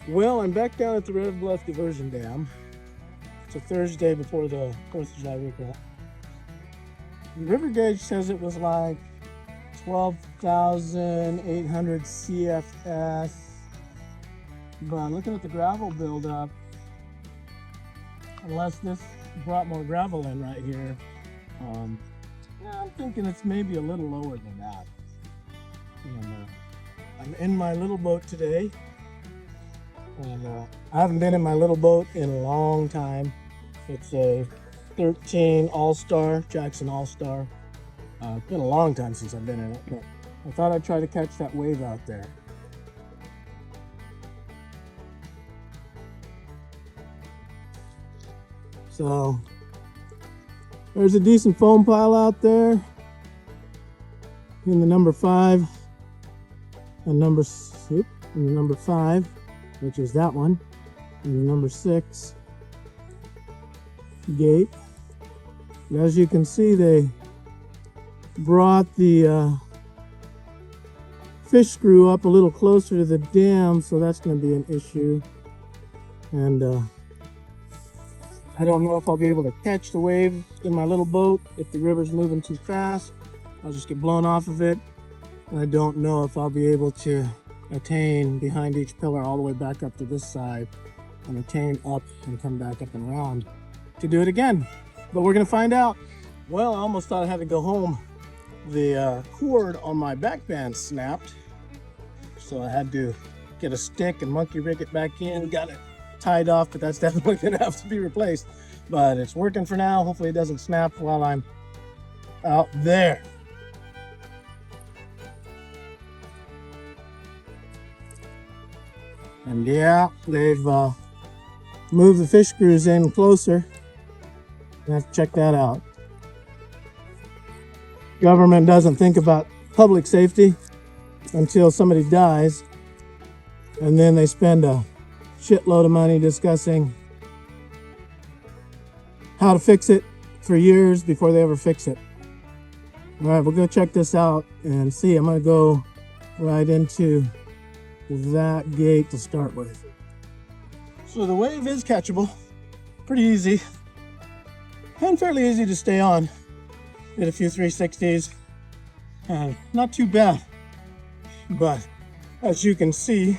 Well, I'm back down at the Red Bluff Diversion Dam. It's a Thursday before the 4th of July weekend. The river gauge says it was like 12,800 CFS. But looking at the gravel buildup, unless this brought more gravel in right here, I'm thinking it's maybe a little lower than that. And, I'm in my little boat today. And I haven't been in my little boat in a long time. It's a 13 All-Star, Jackson All-Star. It's been a long time since I've been in it, but I thought I'd try to catch that wave out there. So there's a decent foam pile out there in the number 5 and number 5, which is that one, and the number 6 gate. And as you can see, they brought the fish screw up a little closer to the dam, so that's going to be an issue. And I don't know if I'll be able to catch the wave in my little boat. If the river's moving too fast, I'll just get blown off of it. And I don't know if I'll be able to attain behind each pillar all the way back up to this side and attain up and come back up and around to do it again. But we're gonna find out. Well, I almost thought I had to go home. The cord on my back band snapped, so I had to get a stick and monkey rig it back in. Got it tied off, but that's definitely gonna have to be replaced. But it's working for now. Hopefully it doesn't snap while I'm out there. And yeah, they've moved the fish screws in closer. You have to check that out. Government doesn't think about public safety until somebody dies, and then they spend a shitload of money discussing how to fix it for years before they ever fix it. All right, we'll go check this out and see. I'm gonna go right into that gate to start with. So the wave is catchable, pretty easy, and fairly easy to stay on. Did a few 360s, and not too bad. But as you can see,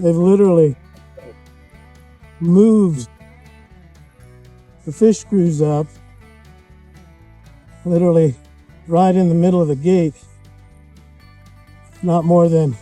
they've literally moved the fish screws up, literally right in the middle of the gate. Not more than,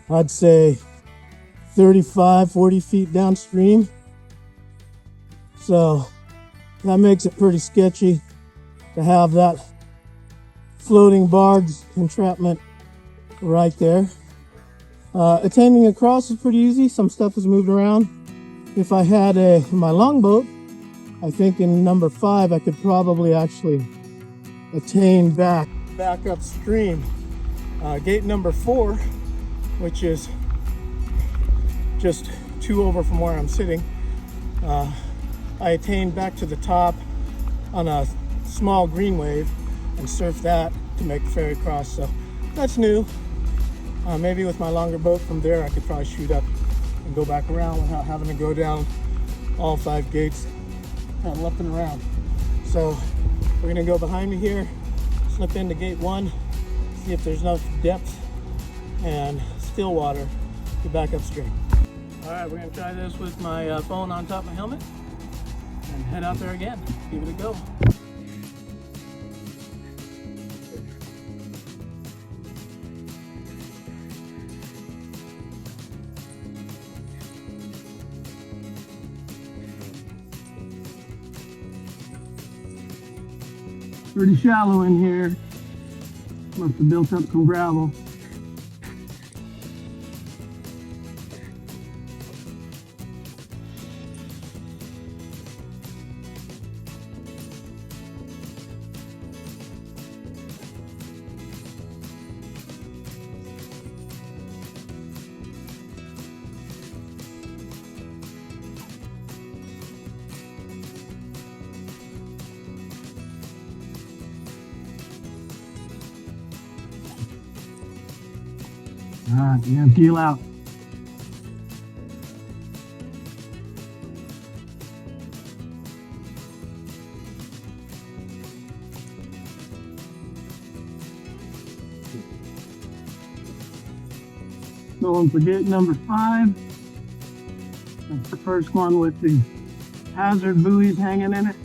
I'd say, 35, 40 feet downstream. So that makes it pretty sketchy to have that floating barge entrapment right there. Attaining across is pretty easy. Some stuff was moved around. If I had my longboat, I think in number 5, I could probably actually attain back upstream. Gate number 4, which is just 2 over from where I'm sitting, I attained back to the top on a small green wave and surfed that to make the ferry cross. So that's new. Maybe with my longer boat from there, I could probably shoot up and go back around without having to go down all 5 gates and up and around. So we're gonna go behind me here, slip into gate 1, see if there's enough depth and still water to back upstream. All right, we're gonna try this with my phone on top of my helmet and head out there again, give it a go. Pretty shallow in here. Must have built up some gravel. Alright, yeah, peel out. Going for gate number 5. That's the first one with the hazard buoys hanging in it.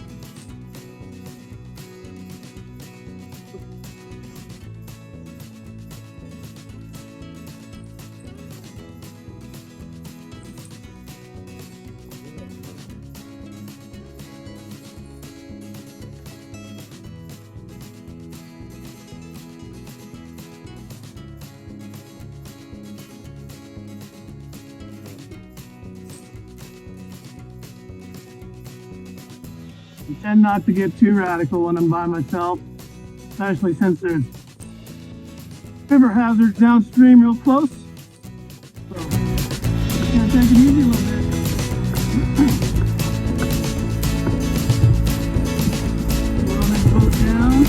I tend not to get too radical when I'm by myself, especially since there's river hazards downstream real close. So I can't take it easy a little bit. Slow this boat down.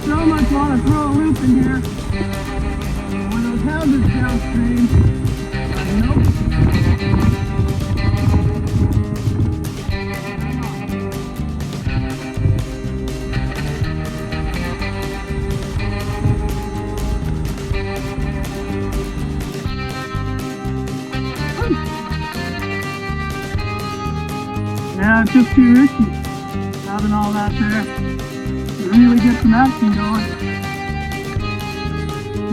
So much want to throw a loop in here. When those houses downstream, nope. Yeah, it's just too risky having all that there to really get some action going.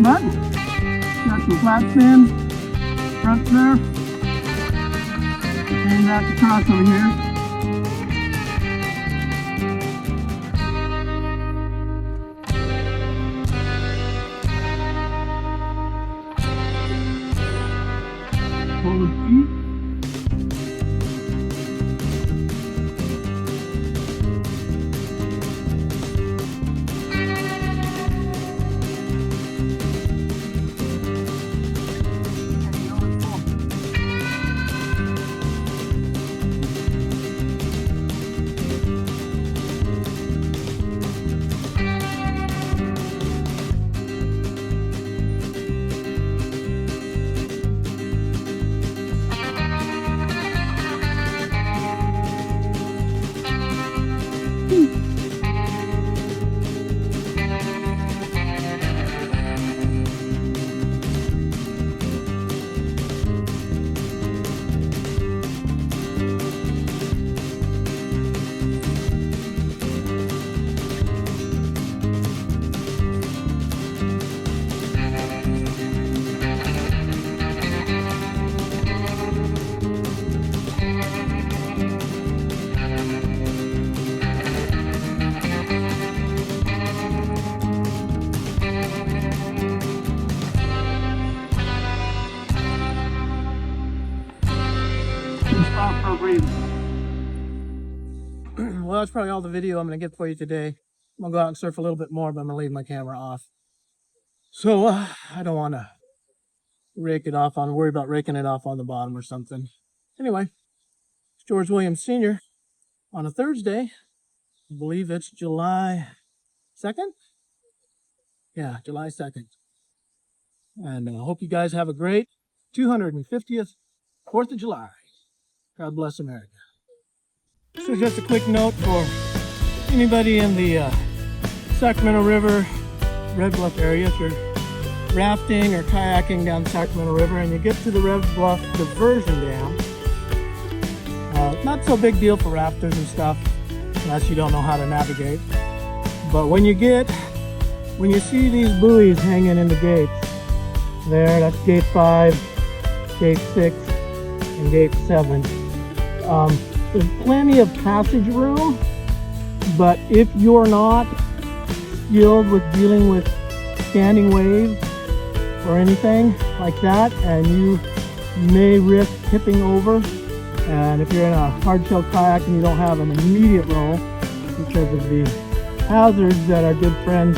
But got some flat stands, front surf, and back across over here. Forward feet. Well, that's probably all the video I'm going to get for you today. I'm going to go out and surf a little bit more, but I'm going to leave my camera off. So I don't want to worry about raking it off on the bottom or something. Anyway, it's George Williams Sr. on a Thursday. I believe it's July 2nd. Yeah, July 2nd. And I hope you guys have a great 250th 4th of July. God bless America. So just a quick note for anybody in the Sacramento River, Red Bluff area. If you're rafting or kayaking down the Sacramento River and you get to the Red Bluff Diversion Dam, not so big deal for rafters and stuff, unless you don't know how to navigate. But when you see these buoys hanging in the gates, that's gate 5, gate 6, and gate 7. There's plenty of passage room, but if you're not skilled with dealing with standing waves or anything like that, and you may risk tipping over, and if you're in a hardshell kayak and you don't have an immediate roll because of the hazards that our good friends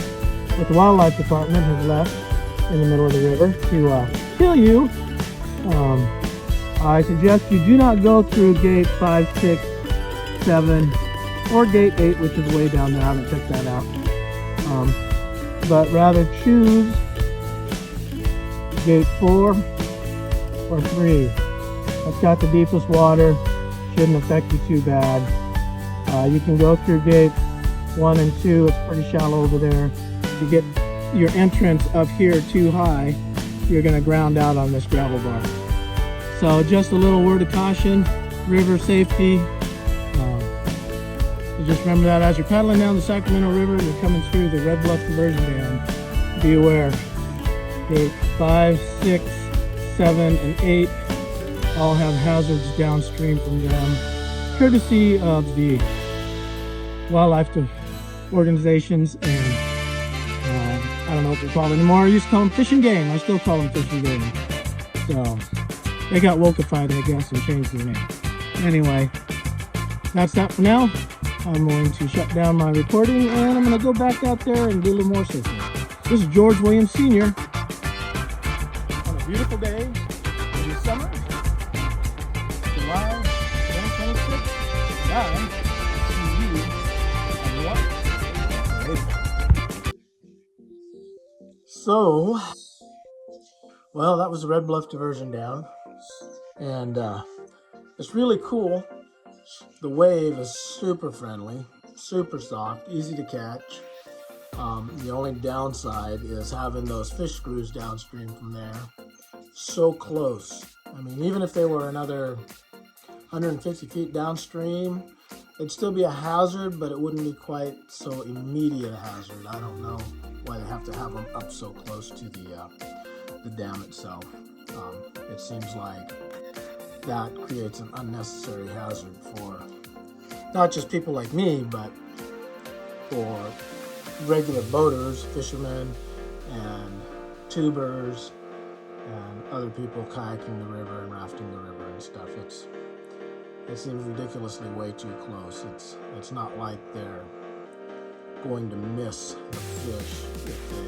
with the wildlife department have left in the middle of the river to kill you, I suggest you do not go through gate 5, 6, 7, or gate 8, which is way down there. I haven't checked that out. But rather choose gate 4 or 3. That's got the deepest water, shouldn't affect you too bad. You can go through gates 1 and 2, it's pretty shallow over there. If you get your entrance up here too high, you're going to ground out on this gravel bar. So just a little word of caution, river safety. Just remember that as you're paddling down the Sacramento River and you're coming through the Red Bluff Diversion Dam, be aware. Gate 5, 6, 7, and 8 all have hazards downstream from them, courtesy of the wildlife organizations and I don't know what they're called anymore. I used to call them Fish and Game. I still call them Fish and Game. So they got wokeified, I guess, and changed their name. Anyway, that's that for now. I'm going to shut down my recording and I'm going to go back out there and do a little more surfing. This is George Williams Sr. on a beautiful day in the summer, July 2026. And I see you on what? Later. So, well, that was the Red Bluff Diversion Dam. And it's really cool. The wave is super friendly, super soft, easy to catch. The only downside is having those fish screws downstream from there. So close. I mean, even if they were another 150 feet downstream, it'd still be a hazard, but it wouldn't be quite so immediate a hazard. I don't know why they have to have them up so close to the dam itself. It seems like that creates an unnecessary hazard for not just people like me, but for regular boaters, fishermen, and tubers, and other people kayaking the river and rafting the river and stuff. It seems ridiculously way too close. It's not like they're going to miss the fish if they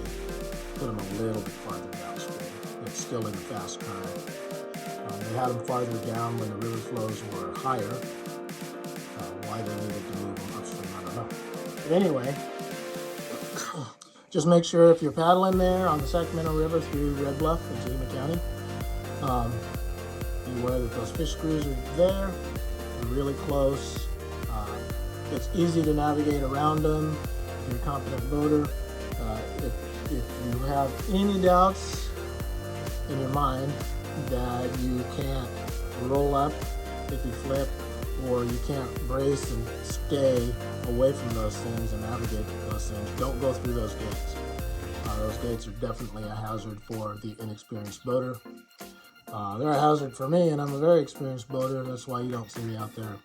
put them a little bit farther downstream. It's still in a fast current. They had them farther down when the river flows were higher. Why they needed to move them upstream, I don't know. But anyway, just make sure if you're paddling there on the Sacramento River through Red Bluff in Sonoma County, be aware that those fish screws are there. They're really close. It's easy to navigate around them if you're a competent boater. If you have any doubts in your mind that you can't roll up if you flip, or you can't brace and stay away from those things and navigate those things, don't go through those gates. Those gates are definitely a hazard for the inexperienced boater. They're a hazard for me, and I'm a very experienced boater. That's why you don't see me out there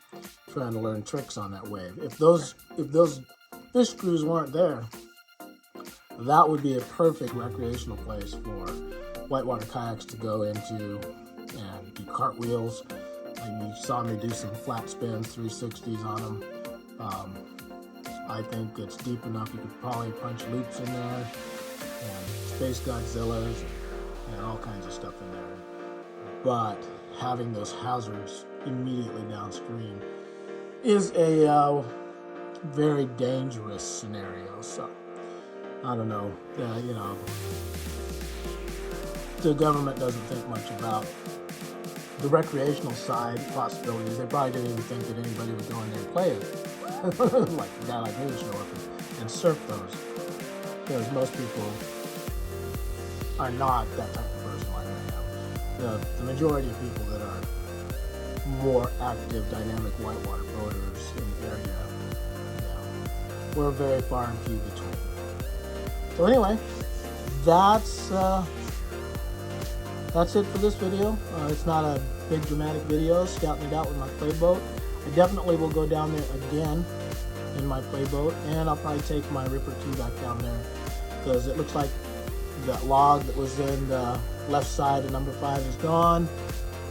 trying to learn tricks on that wave. If those fish screws weren't there, that would be a perfect recreational place for whitewater kayaks to go into and do cartwheels. And you saw me do some flat spins, 360s on them. I think it's deep enough you could probably punch loops in there, and Space Godzillas, and all kinds of stuff in there. But having those hazards immediately downstream is a very dangerous scenario. So I don't know. The government doesn't think much about the recreational side possibilities. They probably didn't even think that anybody would go in there and play it. Like a guy like me would show up and surf those. Because most people are not that type of person like I am. The majority of people that are more active, dynamic whitewater boaters in the area, we're very far and few between. So anyway, that's it for this video. It's not a big dramatic video, scouting it out with my playboat. I definitely will go down there again in my playboat, and I'll probably take my Ripper 2 back down there, because it looks like that log that was in the left side of number 5 is gone,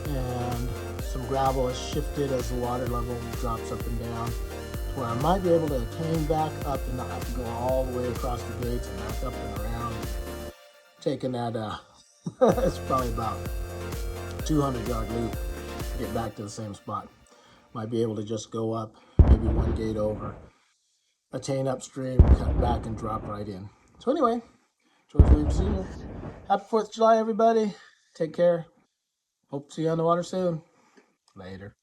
and some gravel has shifted as the water level drops up and down, where I might be able to attain back up and not have to go all the way across the gates and back up and around, taking that it's probably about 200-yard loop to get back to the same spot. Might be able to just go up, maybe one gate over, attain upstream, cut back, and drop right in. So anyway, George Williams Sr., happy 4th of July, everybody. Take care. Hope to see you on the water soon. Later.